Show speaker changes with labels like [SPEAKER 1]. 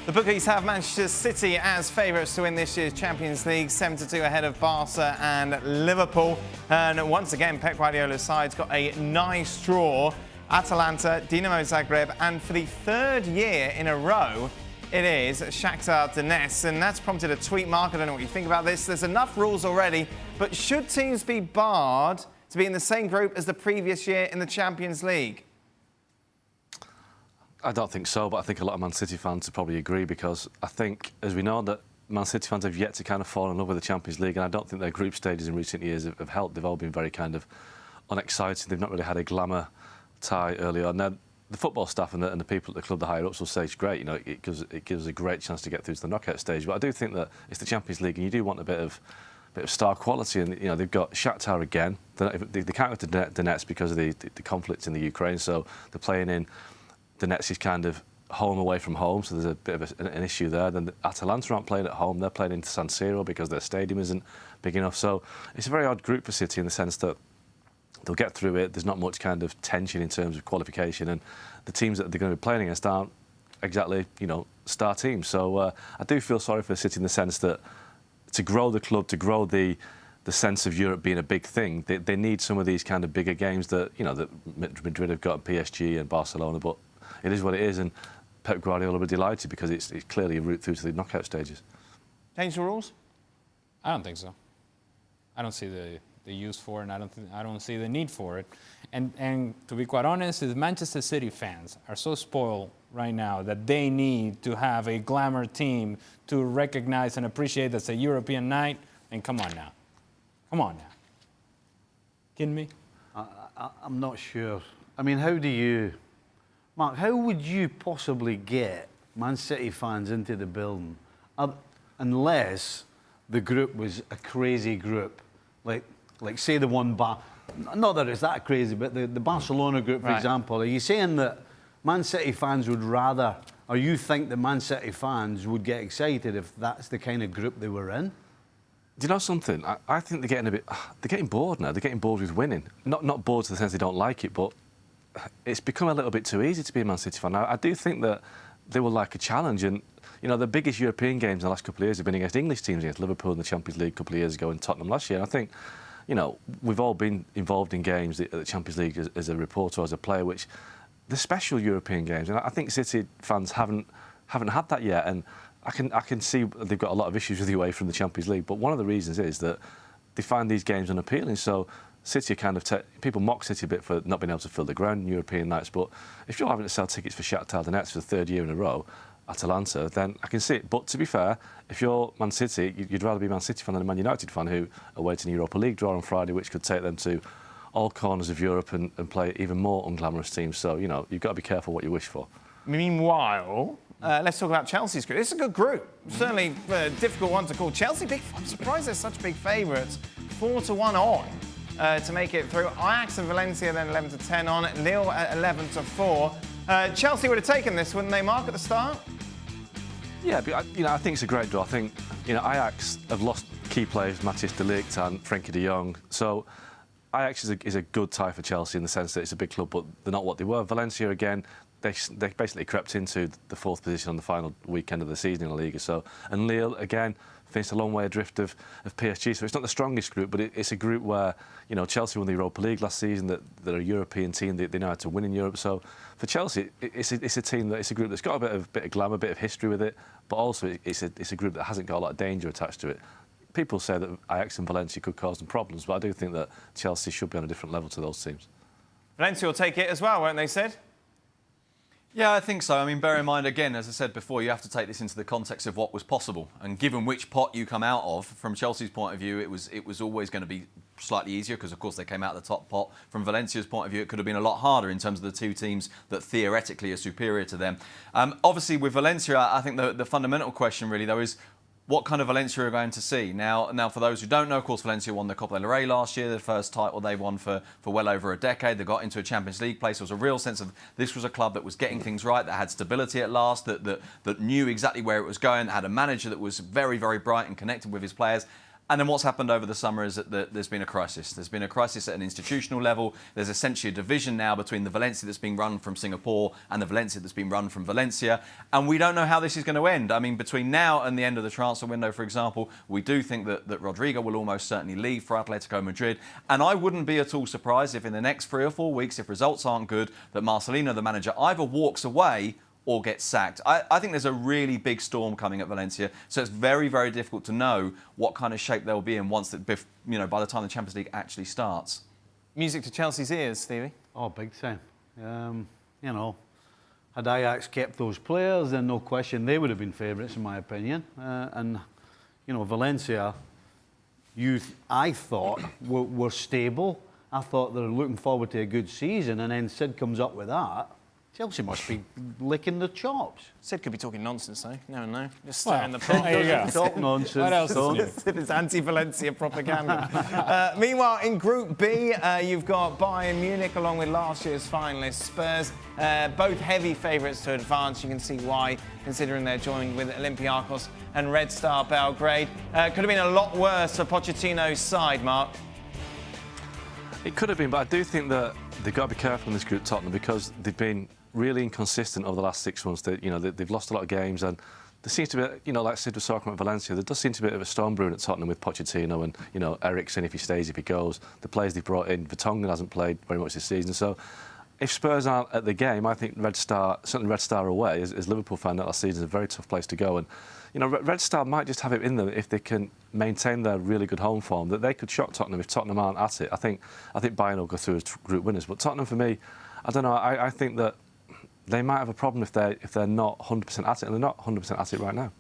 [SPEAKER 1] The bookies have Manchester City as favourites to win this year's Champions League, 7-2 ahead of Barca and Liverpool. And once again, Pep Guardiola's side's got a nice draw. Atalanta, Dinamo Zagreb, and for the third year in a row, it is Shakhtar Donetsk. And that's prompted a tweet, Mark. I don't know what you think about this. There's enough rules already, but should teams be barred to be in the same group as the previous year in the Champions League?
[SPEAKER 2] I don't think so, but I think a lot of Man City fans would probably agree, because I think, as we know, that Man City fans have yet to kind of fall in love with the Champions League, and I don't think their group stages in recent years have helped. They've all been very kind of unexciting. They've not really had a glamour tie early on. Now, the football staff and the people at the club, the higher-ups, will say it's great. You know, it gives a great chance to get through to the knockout stage. But I do think that it's the Champions League, and you do want a bit of star quality. And you know, they've got Shakhtar again. They can't go to Donetsk because of the conflicts in the Ukraine, so they're playing in Donetsk is kind of home away from home, so there's a bit of an issue there. Then the Atalanta aren't playing at home; they're playing in San Siro because their stadium isn't big enough. So it's a very odd group for City in the sense that they'll get through it. There's not much kind of tension in terms of qualification, and the teams that they're going to be playing against aren't exactly, you know, star teams. So I do feel sorry for City in the sense that to grow the club, to grow the sense of Europe being a big thing, they need some of these kind of bigger games that, you know, that Madrid have got, PSG and Barcelona, but it is what it is, and Pep Guardiola will be delighted because it's clearly a route through to the knockout stages.
[SPEAKER 1] Change the rules?
[SPEAKER 3] I don't think so. I don't see the use for it, and I don't see the need for it. And to be quite honest, the Manchester City fans are so spoiled right now that they need to have a glamour team to recognize and appreciate that's a European night. And come on now. Come on now. Kidding me?
[SPEAKER 4] I'm not sure. I mean, Mark, how would you possibly get Man City fans into the building unless the group was a crazy group? Like say the one not that it's that crazy, but the Barcelona group, for example. Are you saying that Man City fans would rather, or you think that Man City fans would get excited if that's the kind of group they were in?
[SPEAKER 2] Do you know something? I think they're getting bored now. They're getting bored with winning. Not bored to the sense they don't like it, but it's become a little bit too easy to be a Man City fan. I do think that they will like a challenge, and you know, the biggest European games in the last couple of years have been against English teams, against Liverpool in the Champions League a couple of years ago and Tottenham last year. And I think, you know, we've all been involved in games at the Champions League as a reporter or as a player, which they're special European games, and I think City fans haven't had that yet. And I can see they've got a lot of issues with the away from the Champions League, but one of the reasons is that they find these games unappealing. So City kind of people mock City a bit for not being able to fill the ground in European nights, but if you're having to sell tickets for Shakhtar Donetsk for the third year in a row, Atalanta, then I can see it. But to be fair, if you're Man City, you'd rather be a Man City fan than a Man United fan who are waiting a Europa League draw on Friday, which could take them to all corners of Europe and play even more unglamorous teams. So, you know, you've got to be careful what you wish for.
[SPEAKER 1] Meanwhile, let's talk about Chelsea's group. It's a good group. Certainly a difficult one to call. Chelsea, I'm surprised they're such big favourites. 4-1 on to make it through. Ajax and Valencia then 11-10 on. Lille at 11-4. Chelsea would have taken this, wouldn't they, Mark, at the start?
[SPEAKER 2] Yeah, but I think it's a great draw. I think, Ajax have lost key players, Matthias de Ligt and Frenkie de Jong. So Ajax is a good tie for Chelsea in the sense that it's a big club, but they're not what they were. Valencia, again, they basically crept into the fourth position on the final weekend of the season in La Liga. So, and Lille, again, finished a long way adrift of PSG. So it's not the strongest group, but it's a group where, Chelsea won the Europa League last season, that they're a European team, they know how to win in Europe. So for Chelsea, it's a team it's a group that's got a bit of glamour, a bit of history with it, but also it's a group that hasn't got a lot of danger attached to it. People say that Ajax and Valencia could cause them problems, but I do think that Chelsea should be on a different level to those teams.
[SPEAKER 1] Valencia will take it as well, won't they, Sid?
[SPEAKER 5] Yeah, I think so. I mean, bear in mind, again, as I said before, you have to take this into the context of what was possible. And given which pot you come out of, from Chelsea's point of view, it was always going to be slightly easier because, of course, they came out of the top pot. From Valencia's point of view, it could have been a lot harder in terms of the two teams that theoretically are superior to them. Obviously, with Valencia, I think the fundamental question really, though, is what kind of Valencia are we going to see? Now, for those who don't know, of course, Valencia won the Copa del Rey last year, the first title they won for well over a decade. They got into a Champions League place. There was a real sense of this was a club that was getting things right, that had stability at last, that knew exactly where it was going, that had a manager that was very, very bright and connected with his players. And then what's happened over the summer is that there's been a crisis. There's been a crisis at an institutional level. There's essentially a division now between the Valencia that's being run from Singapore and the Valencia that's been run from Valencia. And we don't know how this is going to end. I mean, between now and the end of the transfer window, for example, we do think that Rodrigo will almost certainly leave for Atletico Madrid. And I wouldn't be at all surprised if in the next 3 or 4 weeks, if results aren't good, that Marcelino, the manager, either walks away or gets sacked. I think there's a really big storm coming at Valencia, so it's very, very difficult to know what kind of shape they'll be in once, by the time the Champions League actually starts.
[SPEAKER 1] Music to Chelsea's ears, Stevie.
[SPEAKER 4] Oh, big time. Had Ajax kept those players, then no question they would have been favourites, in my opinion. Valencia, I thought, were stable. I thought they were looking forward to a good season, and then Sid comes up with that. Chelsea must be licking their chops.
[SPEAKER 1] Sid could be talking nonsense, though. Never know. Just stirring the pot.
[SPEAKER 3] There you go.
[SPEAKER 4] Talk nonsense.
[SPEAKER 3] What else is new?
[SPEAKER 1] Sid is anti-Valencia propaganda. Meanwhile, in Group B, you've got Bayern Munich along with last year's finalists Spurs. Both heavy favourites to advance. You can see why, considering they're joined with Olympiacos and Red Star Belgrade. Could have been a lot worse for Pochettino's side, Mark.
[SPEAKER 2] It could have been, but I do think that they've got to be careful in this group, Tottenham, because they've been really inconsistent over the last 6 months. They've lost a lot of games, and there seems to be, like Sid was talking about Valencia, there does seem to be a bit of a storm brewing at Tottenham with Pochettino and, Eriksen, if he stays, if he goes. The players they've brought in, Vertonghen hasn't played very much this season. So if Spurs aren't at the game, I think certainly Red Star away, as Liverpool found out last season, is a very tough place to go. And, Red Star might just have it in them if they can maintain their really good home form, that they could shock Tottenham if Tottenham aren't at it. I think Bayern will go through as group winners. But Tottenham, for me, I don't know, I think that they might have a problem if they're not 100% at it, and they're not 100% at it right now.